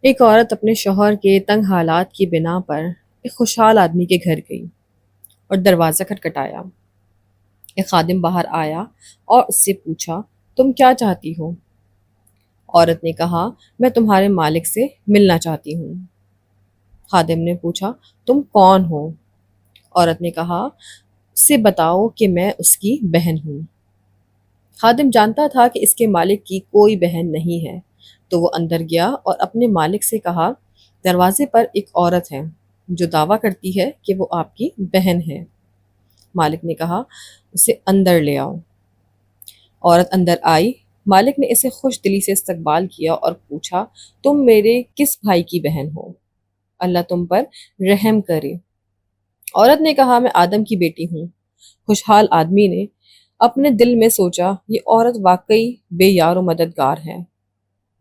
ایک عورت اپنے شوہر کے تنگ حالات کی بنا پر ایک خوشحال آدمی کے گھر گئی اور دروازہ کھٹکھٹایا۔ ایک خادم باہر آیا اور اس سے پوچھا، تم کیا چاہتی ہو؟ عورت نے کہا، میں تمہارے مالک سے ملنا چاہتی ہوں۔ خادم نے پوچھا، تم کون ہو؟ عورت نے کہا، اس سے بتاؤ کہ میں اس کی بہن ہوں۔ خادم جانتا تھا کہ اس کے مالک کی کوئی بہن نہیں ہے، تو وہ اندر گیا اور اپنے مالک سے کہا، دروازے پر ایک عورت ہے جو دعویٰ کرتی ہے کہ وہ آپ کی بہن ہے۔ مالک نے کہا، اسے اندر لے آؤ۔ عورت اندر آئی۔ مالک نے اسے خوش دلی سے استقبال کیا اور پوچھا، تم میرے کس بھائی کی بہن ہو؟ اللہ تم پر رحم کرے۔ عورت نے کہا، میں آدم کی بیٹی ہوں۔ خوشحال آدمی نے اپنے دل میں سوچا، یہ عورت واقعی بے یار و مددگار ہے۔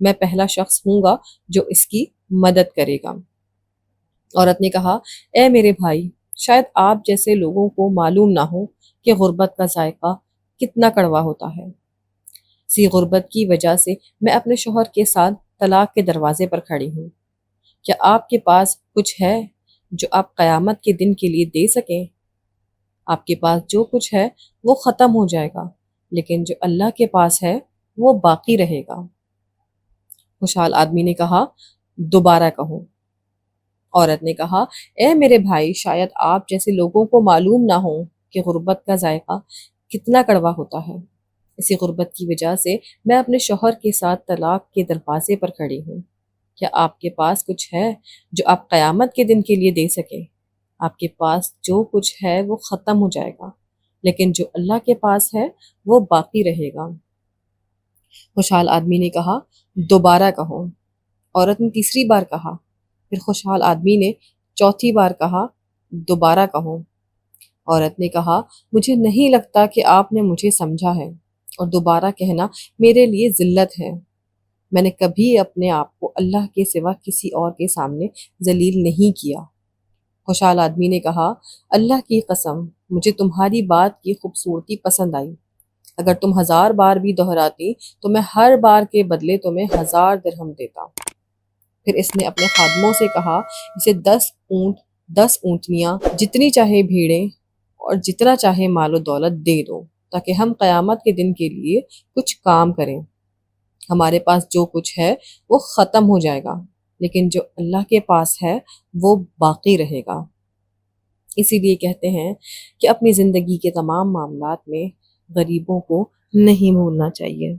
میں پہلا شخص ہوں گا جو اس کی مدد کرے گا۔ عورت نے کہا، اے میرے بھائی، شاید آپ جیسے لوگوں کو معلوم نہ ہو کہ غربت کا ذائقہ کتنا کڑوا ہوتا ہے۔ اسی غربت کی وجہ سے میں اپنے شوہر کے ساتھ طلاق کے دروازے پر کھڑی ہوں۔ کیا آپ کے پاس کچھ ہے جو آپ قیامت کے دن کے لیے دے سکیں؟ آپ کے پاس جو کچھ ہے وہ ختم ہو جائے گا، لیکن جو اللہ کے پاس ہے وہ باقی رہے گا۔ خوشحال آدمی نے کہا، دوبارہ کہو۔ عورت نے کہا، اے میرے بھائی، شاید آپ جیسے لوگوں کو معلوم نہ ہو کہ غربت کا ذائقہ کتنا کڑوا ہوتا ہے۔ اسی غربت کی وجہ سے میں اپنے شوہر کے ساتھ طلاق کے دروازے پر کھڑی ہوں۔ کیا آپ کے پاس کچھ ہے جو آپ قیامت کے دن کے لیے دے سکیں؟ آپ کے پاس جو کچھ ہے وہ ختم ہو جائے گا، لیکن جو اللہ کے پاس ہے وہ باقی رہے گا۔ خوشحال آدمی نے کہا، دوبارہ کہو۔ عورت نے تیسری بار کہا۔ پھر خوشحال آدمی نے چوتھی بار کہا، دوبارہ کہو۔ عورت نے کہا، مجھے نہیں لگتا کہ آپ نے مجھے سمجھا ہے، اور دوبارہ کہنا میرے لیے ذلت ہے۔ میں نے کبھی اپنے آپ کو اللہ کے سوا کسی اور کے سامنے ذلیل نہیں کیا۔ خوشحال آدمی نے کہا، اللہ کی قسم، مجھے تمہاری بات کی خوبصورتی پسند آئی۔ اگر تم 1000 بار بھی دہراتی تو میں ہر بار کے بدلے تمہیں 1000 درہم دیتا۔ پھر اس نے اپنے خادموں سے کہا، اسے 10 اونٹ، 10 اونٹنیاں، جتنی چاہے بھیڑیں اور جتنا چاہے مال و دولت دے دو، تاکہ ہم قیامت کے دن کے لیے کچھ کام کریں۔ ہمارے پاس جو کچھ ہے وہ ختم ہو جائے گا، لیکن جو اللہ کے پاس ہے وہ باقی رہے گا۔ اسی لیے کہتے ہیں کہ اپنی زندگی کے تمام معاملات میں غریبوں کو نہیں بھولنا چاہیے۔